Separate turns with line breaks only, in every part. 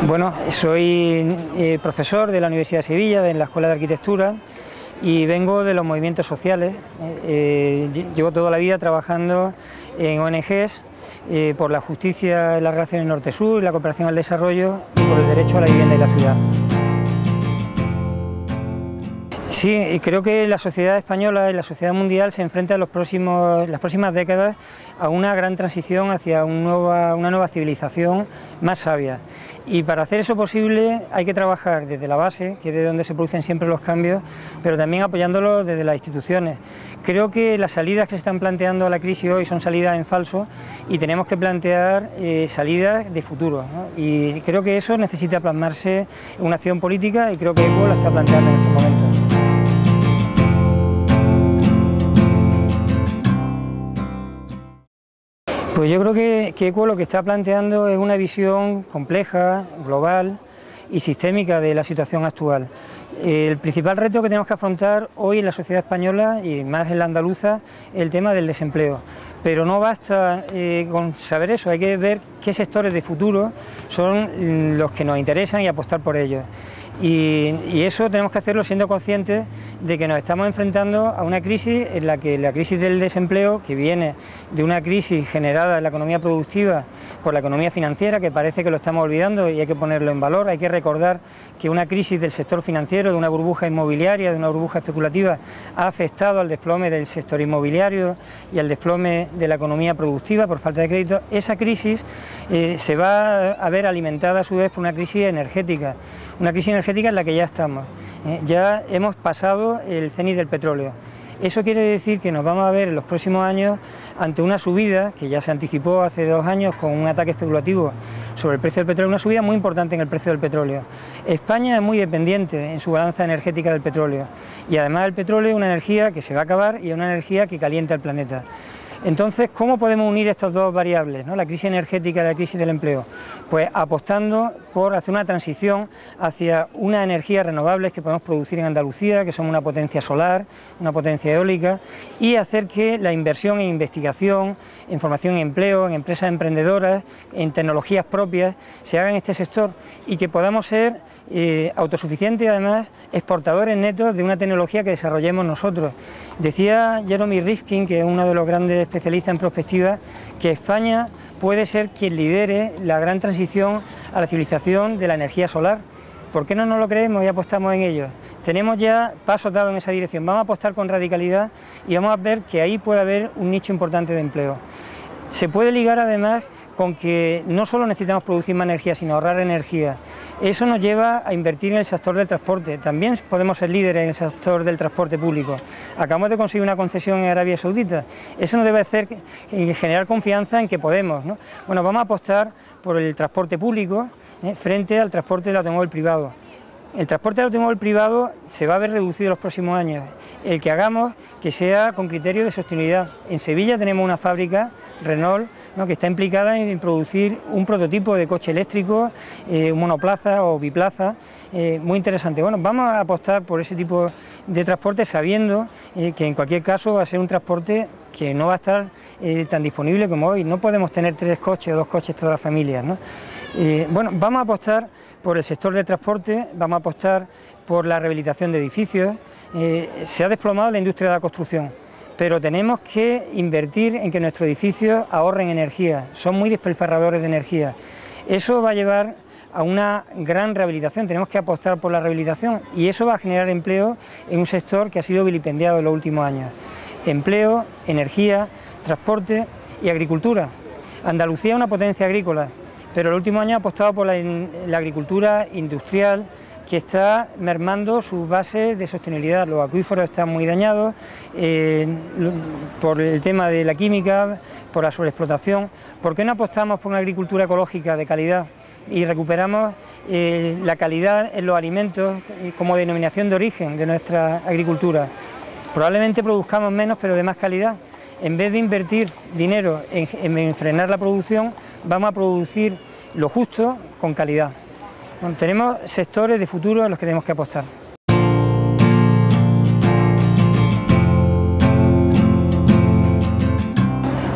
Bueno, soy profesor de la Universidad de Sevilla, en la Escuela de Arquitectura, y vengo de los movimientos sociales. Llevo toda la vida trabajando en ONGs por la justicia en las relaciones norte-sur, la cooperación al desarrollo y por el derecho a la vivienda y la ciudad. Sí, creo que la sociedad española y la sociedad mundial se enfrentan las próximas décadas a una gran transición hacia una nueva civilización más sabia. Y para hacer eso posible hay que trabajar desde la base, que es de donde se producen siempre los cambios, pero también apoyándolo desde las instituciones. Creo que las salidas que se están planteando a la crisis hoy son salidas en falso y tenemos que plantear salidas de futuro, ¿no? Y creo que eso necesita plasmarse en una acción política y creo que ECO la está planteando en estos momentos. Pues yo creo que ECO lo que está planteando es una visión compleja, global y sistémica de la situación actual. El principal reto que tenemos que afrontar hoy en la sociedad española y más en la andaluza es el tema del desempleo. Pero no basta con saber eso, hay que ver qué sectores de futuro son los que nos interesan y apostar por ellos. Y eso tenemos que hacerlo siendo conscientes de que nos estamos enfrentando a una crisis en la que la crisis del desempleo, que viene de una crisis generada en la economía productiva por la economía financiera, que parece que lo estamos olvidando y hay que ponerlo en valor. Hay que recordar que una crisis del sector financiero, de una burbuja inmobiliaria, de una burbuja especulativa, ha afectado al desplome del sector inmobiliario y al desplome de la economía productiva por falta de crédito. Esa crisis se va a ver alimentada a su vez por una crisis energética en la que ya estamos. Ya hemos pasado el cenit del petróleo. Eso quiere decir que nos vamos a ver en los próximos años ante una subida, que ya se anticipó hace 2 años con un ataque especulativo sobre el precio del petróleo, una subida muy importante en el precio del petróleo. España es muy dependiente en su balanza energética del petróleo y además el petróleo es una energía que se va a acabar y es una energía que calienta el planeta. Entonces, ¿cómo podemos unir estas dos variables, ¿no? La crisis energética y la crisis del empleo? Pues apostando por hacer una transición hacia unas energías renovables que podemos producir en Andalucía, que son una potencia solar, una potencia eólica, y hacer que la inversión en investigación, en formación y empleo, en empresas emprendedoras, en tecnologías propias, se haga en este sector y que podamos ser autosuficientes y además exportadores netos de una tecnología que desarrollemos nosotros. Decía Jeremy Rifkin, que es uno de los grandes especialistas en prospectiva, que España puede ser quien lidere la gran transición a la civilización de la energía solar. ¿Por qué no nos lo creemos y apostamos en ello? Tenemos ya pasos dados en esa dirección, vamos a apostar con radicalidad y vamos a ver que ahí puede haber un nicho importante de empleo. Se puede ligar además con que no solo necesitamos producir más energía, sino ahorrar energía. Eso nos lleva a invertir en el sector del transporte. También podemos ser líderes en el sector del transporte público. Acabamos de conseguir una concesión en Arabia Saudita. Eso nos debe hacer generar confianza en que podemos, ¿no? Bueno, vamos a apostar por el transporte público frente al transporte del automóvil privado. El transporte del automóvil privado se va a ver reducido en los próximos años. El que hagamos que sea con criterio de sostenibilidad. En Sevilla tenemos una fábrica, Renault, ¿no?, que está implicada en producir un prototipo de coche eléctrico, monoplaza o biplaza, muy interesante. Bueno, vamos a apostar por ese tipo de transporte sabiendo que en cualquier caso va a ser un transporte que no va a estar tan disponible como hoy. No podemos tener 3 coches o 2 coches todas las familias, ¿no? Bueno, vamos a apostar por el sector de transporte, vamos a apostar por la rehabilitación de edificios. Se ha desplomado la industria de la construcción, pero tenemos que invertir en que nuestros edificios ahorren energía, son muy despilfarradores de energía. Eso va a llevar a una gran rehabilitación, tenemos que apostar por la rehabilitación y eso va a generar empleo en un sector que ha sido vilipendiado en los últimos años. Empleo, energía, transporte y agricultura. Andalucía es una potencia agrícola, pero en los últimos años ha apostado por la agricultura industrial, que está mermando sus bases de sostenibilidad. Los acuíferos están muy dañados por el tema de la química, por la sobreexplotación. ¿Por qué no apostamos por una agricultura ecológica de calidad y recuperamos la calidad en los alimentos como denominación de origen de nuestra agricultura? Probablemente produzcamos menos, pero de más calidad. En vez de invertir dinero en frenar la producción, vamos a producir lo justo con calidad. Bueno, tenemos sectores de futuro en los que tenemos que apostar.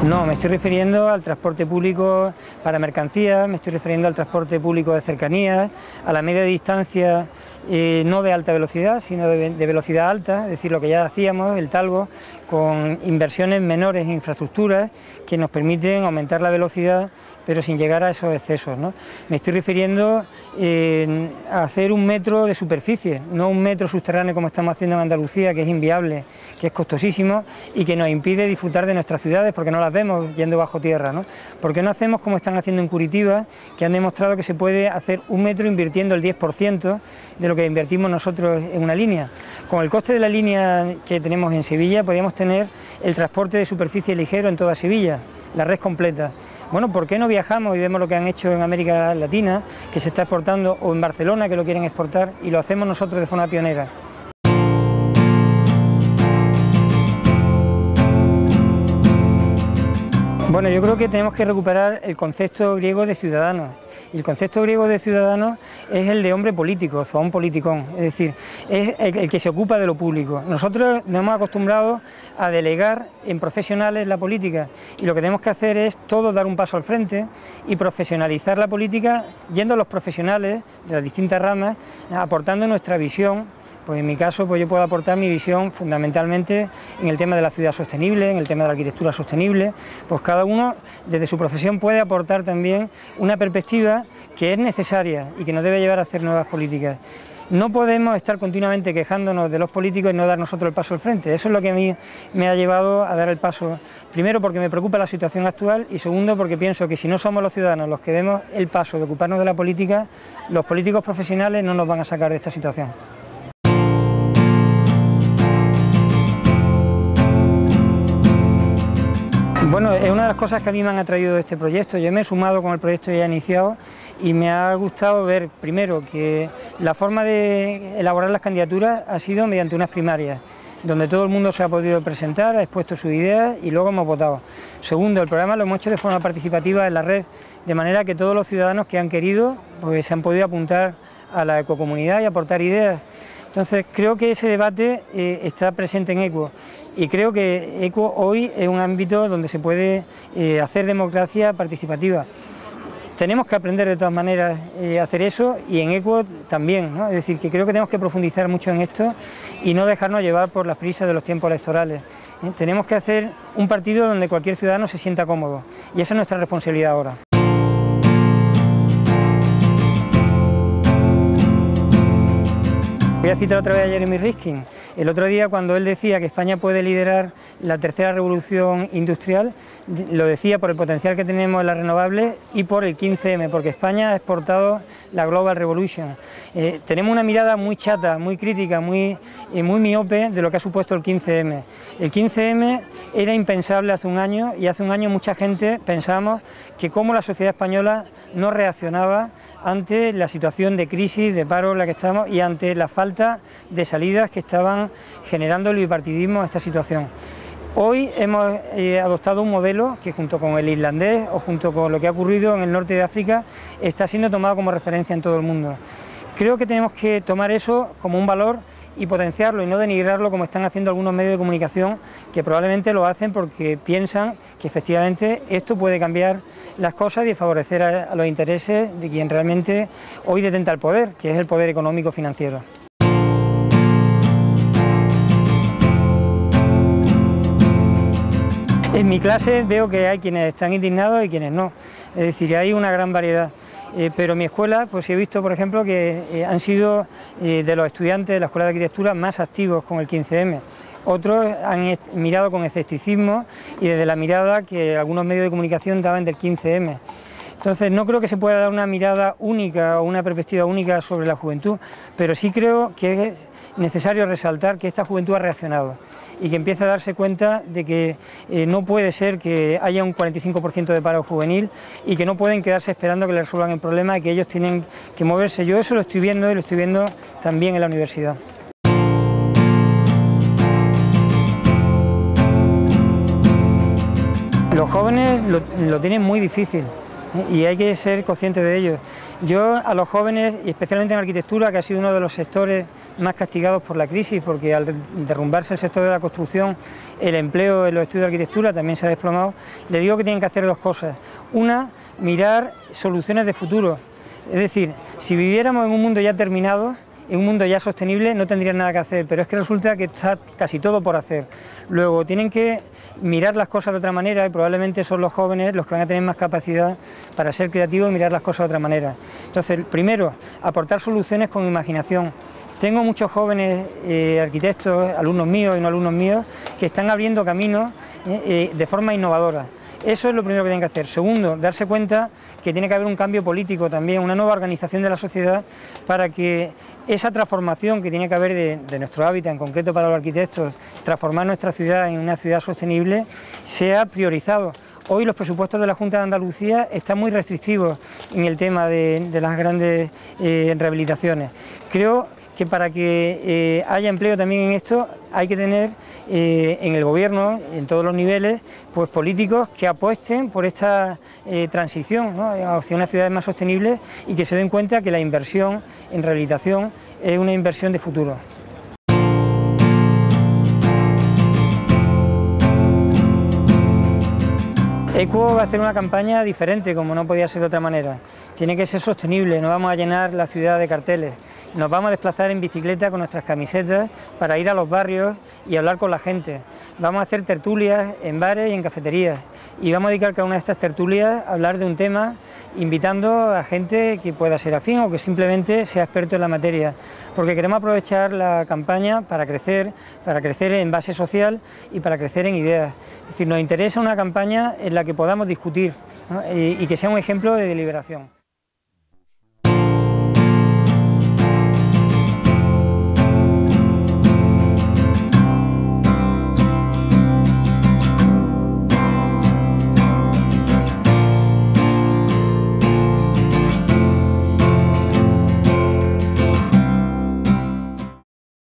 No, me estoy refiriendo al transporte público para mercancías, me estoy refiriendo al transporte público de cercanías, a la media distancia, no de alta velocidad, sino de velocidad alta, es decir, lo que ya hacíamos, el Talgo, con inversiones menores en infraestructuras que nos permiten aumentar la velocidad, pero sin llegar a esos excesos, ¿no? Me estoy refiriendo a hacer un metro de superficie, no un metro subterráneo como estamos haciendo en Andalucía, que es inviable, que es costosísimo y que nos impide disfrutar de nuestras ciudades porque no las vemos yendo bajo tierra, ¿no? ¿Por qué no hacemos como están haciendo en Curitiba, que han demostrado que se puede hacer un metro invirtiendo el 10% de lo que invertimos nosotros en una línea? Con el coste de la línea que tenemos en Sevilla, podríamos tener el transporte de superficie ligero en toda Sevilla, la red completa. Bueno, ¿por qué no viajamos y vemos lo que han hecho en América Latina, que se está exportando, o en Barcelona, que lo quieren exportar, y lo hacemos nosotros de forma pionera? Bueno, yo creo que tenemos que recuperar el concepto griego de ciudadanos. Y el concepto griego de ciudadano es el de hombre político, zoon politikon, es decir, es el que se ocupa de lo público. Nosotros nos hemos acostumbrado a delegar en profesionales la política y lo que tenemos que hacer es todos dar un paso al frente y profesionalizar la política yendo a los profesionales de las distintas ramas, aportando nuestra visión. Pues en mi caso, pues yo puedo aportar mi visión fundamentalmente en el tema de la ciudad sostenible, en el tema de la arquitectura sostenible. Pues cada uno desde su profesión puede aportar también una perspectiva que es necesaria y que nos debe llevar a hacer nuevas políticas. No podemos estar continuamente quejándonos de los políticos y no dar nosotros el paso al frente. Eso es lo que a mí me ha llevado a dar el paso. Primero porque me preocupa la situación actual y segundo porque pienso que si no somos los ciudadanos los que demos el paso de ocuparnos de la política, los políticos profesionales no nos van a sacar de esta situación. Bueno, es una de las cosas que a mí me han atraído de este proyecto. Yo me he sumado con el proyecto ya iniciado y me ha gustado ver, primero, que la forma de elaborar las candidaturas ha sido mediante unas primarias, donde todo el mundo se ha podido presentar, ha expuesto sus ideas y luego hemos votado. Segundo, el programa lo hemos hecho de forma participativa en la red, de manera que todos los ciudadanos que han querido pues se han podido apuntar a la ecocomunidad y aportar ideas. Entonces creo que ese debate está presente en EQUO y creo que EQUO hoy es un ámbito donde se puede hacer democracia participativa. Tenemos que aprender de todas maneras a hacer eso y en EQUO también, ¿no? Es decir, que creo que tenemos que profundizar mucho en esto y no dejarnos llevar por las prisas de los tiempos electorales. Tenemos que hacer un partido donde cualquier ciudadano se sienta cómodo y esa es nuestra responsabilidad ahora. Voy a citar otra vez a Jeremy Rifkin. El otro día, cuando él decía que España puede liderar la tercera revolución industrial, lo decía por el potencial que tenemos en las renovables y por el 15M, porque España ha exportado la Global Revolution. Tenemos una mirada muy chata, muy crítica, muy miope de lo que ha supuesto el 15M. El 15M era impensable hace un año y hace un año mucha gente pensábamos que cómo la sociedad española no reaccionaba ante la situación de crisis, de paro en la que estamos y ante la falta de salidas que estaban generando el bipartidismo a esta situación. Hoy hemos adoptado un modelo que junto con el islandés o junto con lo que ha ocurrido en el norte de África está siendo tomado como referencia en todo el mundo. Creo que tenemos que tomar eso como un valor y potenciarlo y no denigrarlo como están haciendo algunos medios de comunicación que probablemente lo hacen porque piensan que efectivamente esto puede cambiar las cosas y favorecer a los intereses de quien realmente hoy detenta el poder, que es el poder económico financiero. En mi clase veo que hay quienes están indignados y quienes no, es decir, hay una gran variedad. Pero en mi escuela, pues he visto, por ejemplo, que han sido de los estudiantes de la Escuela de Arquitectura más activos con el 15M. Otros han mirado con escepticismo y desde la mirada que algunos medios de comunicación daban del 15M. Entonces no creo que se pueda dar una mirada única o una perspectiva única sobre la juventud, pero sí creo que es necesario resaltar que esta juventud ha reaccionado y que empieza a darse cuenta de que no puede ser que haya un 45% de paro juvenil y que no pueden quedarse esperando que les resuelvan el problema y que ellos tienen que moverse. Yo eso lo estoy viendo y lo estoy viendo también en la universidad. Los jóvenes lo tienen muy difícil. y hay que ser conscientes de ello. Yo a los jóvenes, y especialmente en arquitectura, que ha sido uno de los sectores más castigados por la crisis, porque al derrumbarse el sector de la construcción, el empleo en los estudios de arquitectura también se ha desplomado, les digo que tienen que hacer dos cosas. Una, mirar soluciones de futuro. Es decir, si viviéramos en un mundo ya terminado, en un mundo ya sostenible, no tendrían nada que hacer, pero es que resulta que está casi todo por hacer. Luego tienen que mirar las cosas de otra manera y probablemente son los jóvenes los que van a tener más capacidad para ser creativos y mirar las cosas de otra manera. Entonces, primero, aportar soluciones con imaginación. Tengo muchos jóvenes arquitectos, alumnos míos y no alumnos míos, que están abriendo caminos de forma innovadora. Eso es lo primero que tienen que hacer. Segundo, darse cuenta que tiene que haber un cambio político también, una nueva organización de la sociedad para que esa transformación que tiene que haber de nuestro hábitat, en concreto para los arquitectos, transformar nuestra ciudad en una ciudad sostenible, sea priorizado. Hoy los presupuestos de la Junta de Andalucía están muy restrictivos en el tema de las grandes rehabilitaciones. Creo que para que haya empleo también en esto hay que tener en el gobierno, en todos los niveles, pues políticos que apuesten por esta transición, ¿no?, hacia una ciudad más sostenible y que se den cuenta que la inversión en rehabilitación es una inversión de futuro. EQUO va a hacer una campaña diferente, como no podía ser de otra manera. Tiene que ser sostenible, no vamos a llenar la ciudad de carteles. Nos vamos a desplazar en bicicleta con nuestras camisetas para ir a los barrios y hablar con la gente. Vamos a hacer tertulias en bares y en cafeterías. Y vamos a dedicar cada una de estas tertulias a hablar de un tema, invitando a gente que pueda ser afín o que simplemente sea experto en la materia. Porque queremos aprovechar la campaña para crecer en base social y para crecer en ideas. Es decir, nos interesa una campaña en la que podamos discutir, ¿no?, y que sea un ejemplo de deliberación.